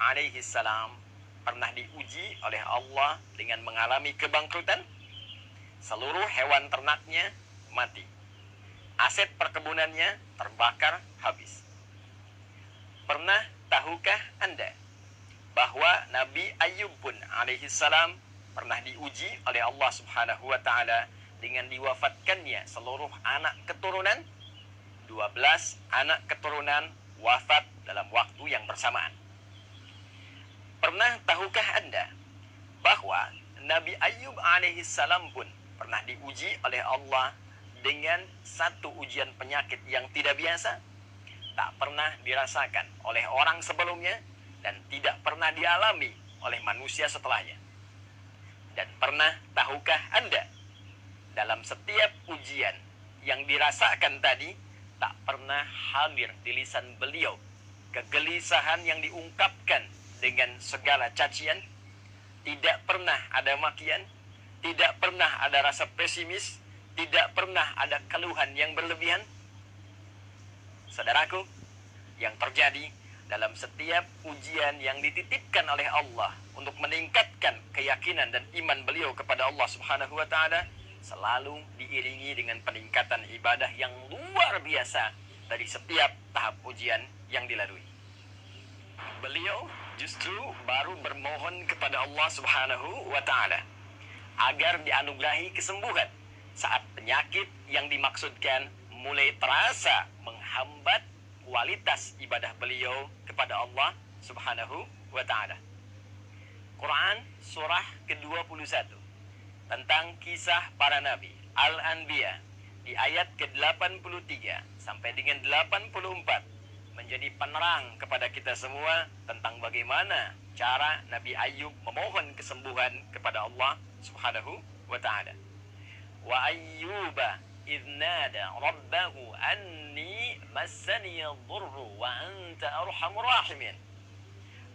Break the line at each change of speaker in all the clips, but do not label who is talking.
alaihi salam pernah diuji oleh Allah dengan mengalami kebangkrutan. Seluruh hewan ternaknya mati. Aset perkebunannya terbakar habis. Pernah tahukah Anda bahwa Nabi Ayub pun alaihi salam pernah diuji oleh Allah Subhanahu wa taala dengan diwafatkannya seluruh anak keturunan? 12 anak keturunan wafat dalam waktu yang bersamaan. Pernah tahukah Anda bahwa Nabi Ayub alaihi salam pun pernah diuji oleh Allah dengan satu ujian penyakit yang tidak biasa, tak pernah dirasakan oleh orang sebelumnya dan tidak pernah dialami oleh manusia setelahnya. Dan pernah tahukah Anda, dalam setiap ujian yang dirasakan tadi, tak pernah hadir di lisan beliau kegelisahan yang diungkapkan dengan segala cacian? Tidak pernah ada makian, tidak pernah ada rasa pesimis, tidak pernah ada keluhan yang berlebihan. Saudaraku, yang terjadi dalam setiap ujian yang dititipkan oleh Allah untuk meningkatkan keyakinan dan iman beliau kepada Allah Subhanahu wa taala selalu diiringi dengan peningkatan ibadah yang luar biasa dari setiap tahap ujian yang dilalui. Beliau justru baru bermohon kepada Allah Subhanahu wa taala agar dianugerahi kesembuhan saat penyakit yang dimaksudkan mulai terasa menghambat kualitas ibadah beliau kepada Allah Subhanahu wa taala. Quran surah ke-21 tentang kisah para nabi Al-Anbiya di ayat ke-83 sampai dengan 84 menjadi penerang kepada kita semua tentang bagaimana cara Nabi Ayub memohon kesembuhan kepada Allah Subhanahu wa taala. Wa ayyuba idh nada rabbahu anni massani yadhurru wa anta arhamur rahimin.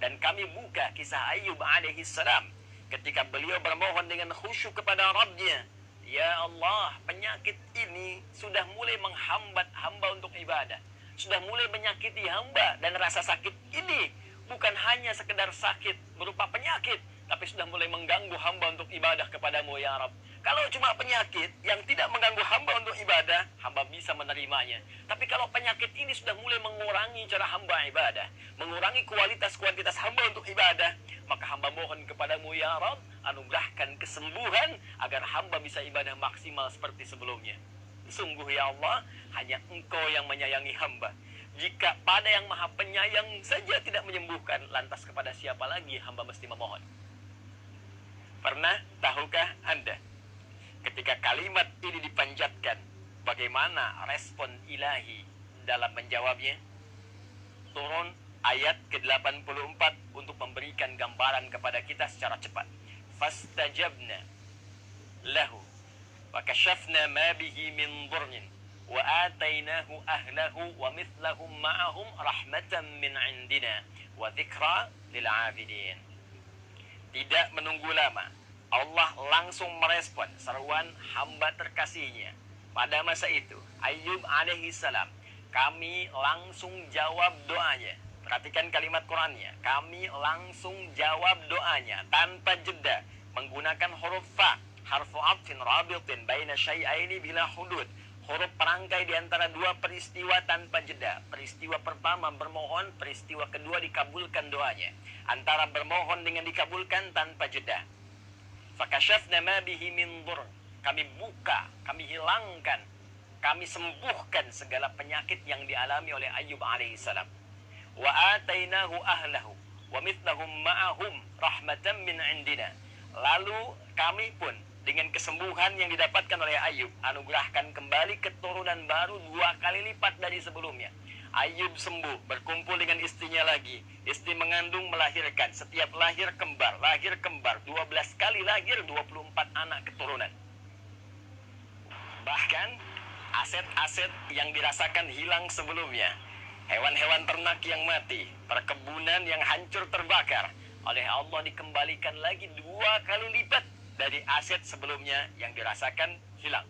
Dan kami buka kisah Ayub alaihi salam ketika beliau bermohon dengan khusyuk kepada Rabb-Nya. Ya Allah, penyakit ini sudah mulai menghambat hamba untuk ibadah, sudah mulai menyakiti hamba, dan rasa sakit ini bukan hanya sekedar sakit berupa penyakit, tapi sudah mulai mengganggu hamba untuk ibadah kepadamu ya Rabb. Kalau cuma penyakit yang tidak mengganggu hamba untuk ibadah, hamba bisa menerimanya. Tapi kalau penyakit ini sudah mulai mengurangi cara hamba ibadah, mengurangi kualitas hamba untuk ibadah, maka hamba mohon kepadamu ya Rabb, anugerahkan kesembuhan agar hamba bisa ibadah maksimal seperti sebelumnya. Sungguh ya Allah, hanya Engkau yang menyayangi hamba. Jika pada yang maha penyayang saja tidak menyembuhkan, lantas kepada siapa lagi hamba mesti memohon? Pernah tahukah Anda, ketika kalimat ini dipanjatkan, bagaimana respon ilahi dalam menjawabnya? Turun ayat ke-84 untuk memberikan gambaran kepada kita secara cepat. Fastajabna lahu wa kashafna ma bihi min dhurrin wa atainahu ahlahu wa mithlahum ma'ahum rahmatan min indina wa dzikra lil 'abidin. Tidak menunggu lama, Allah langsung merespon seruan hamba terkasihnya. Pada masa itu, Ayub alaihi salam, kami langsung jawab doanya. Perhatikan kalimat Qur'annya. Kami langsung jawab doanya tanpa jeda, menggunakan huruf fa, harfu atfin rabitin baina syai'aini bila hudud. Huruf perangkai di antara dua peristiwa tanpa jeda. Peristiwa pertama bermohon, peristiwa kedua dikabulkan doanya. Antara bermohon dengan dikabulkan tanpa jeda. Fakashafna ma bihi min dhur. Kami buka, kami hilangkan, kami sembuhkan segala penyakit yang dialami oleh Ayub alaihi salam. Wa atainahu ahlahu wa mithlahum ma'ahum rahmatan min indina. Lalu kami pun dengan kesembuhan yang didapatkan oleh Ayub, anugerahkan kembali keturunan baru 2 kali lipat dari sebelumnya. Ayub sembuh, berkumpul dengan istrinya lagi. Istri mengandung, melahirkan. Setiap lahir kembar. 12 kali lahir, 24 anak keturunan. Bahkan aset-aset yang dirasakan hilang sebelumnya, hewan-hewan ternak yang mati, perkebunan yang hancur terbakar, oleh Allah dikembalikan lagi 2 kali lipat dari aset sebelumnya yang dirasakan hilang.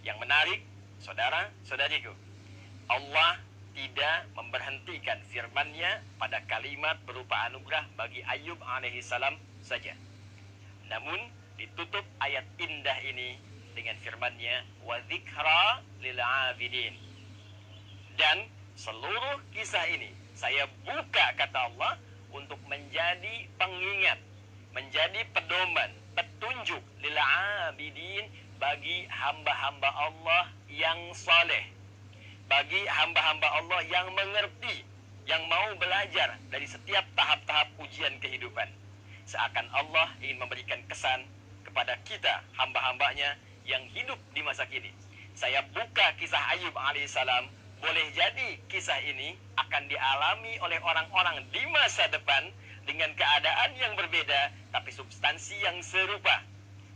Yang menarik, saudara-saudariku, Allah tidak memberhentikan firman-Nya pada kalimat berupa anugerah bagi Ayub alaihissalam saja. Namun ditutup ayat indah ini dengan firman-Nya wa dzikra lil 'abidin. Dan seluruh kisah ini saya buka, kata Allah, untuk menjadi pengingat, menjadi pedoman, petunjuk lil 'abidin, bagi hamba-hamba Allah yang saleh, bagi hamba-hamba Allah yang mengerti, yang mau belajar dari setiap tahap-tahap ujian kehidupan. Seakan Allah ingin memberikan kesan kepada kita, hamba-hambanya yang hidup di masa kini. Saya buka kisah Ayub alaihissalam, boleh jadi kisah ini akan dialami oleh orang-orang di masa depan dengan keadaan yang berbeda, tapi substansi yang serupa.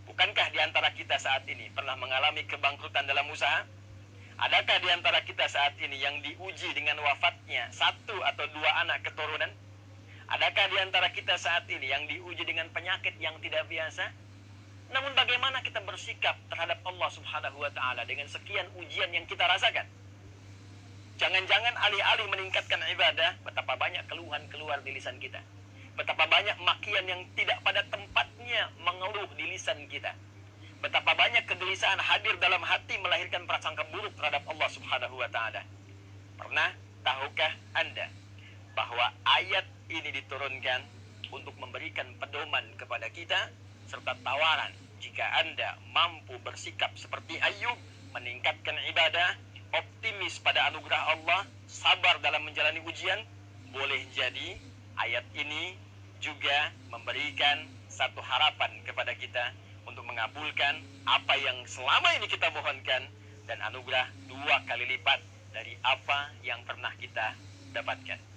Bukankah di antara kita saat ini pernah mengalami kebangkrutan dalam usaha? Adakah di antara kita saat ini yang diuji dengan wafatnya 1 atau 2 anak keturunan? Adakah di antara kita saat ini yang diuji dengan penyakit yang tidak biasa? Namun bagaimana kita bersikap terhadap Allah Subhanahu wa Ta'ala dengan sekian ujian yang kita rasakan? Jangan-jangan alih-alih meningkatkan ibadah, betapa banyak keluhan keluar di lisan kita. Betapa banyak makian yang tidak pada tempatnya mengeluh di lisan kita. Betapa banyak kegelisahan hadir dalam hati, melahirkan prasangka buruk terhadap Allah Subhanahu wa Ta'ala. Pernah tahukah Anda bahwa ayat ini diturunkan untuk memberikan pedoman kepada kita serta tawaran jika Anda mampu bersikap seperti Ayub, meningkatkan ibadah, optimis pada anugerah Allah, sabar dalam menjalani ujian, boleh jadi ayat ini juga memberikan satu harapan kepada kita untuk mengabulkan apa yang selama ini kita mohonkan, dan anugerah 2 kali lipat dari apa yang pernah kita dapatkan.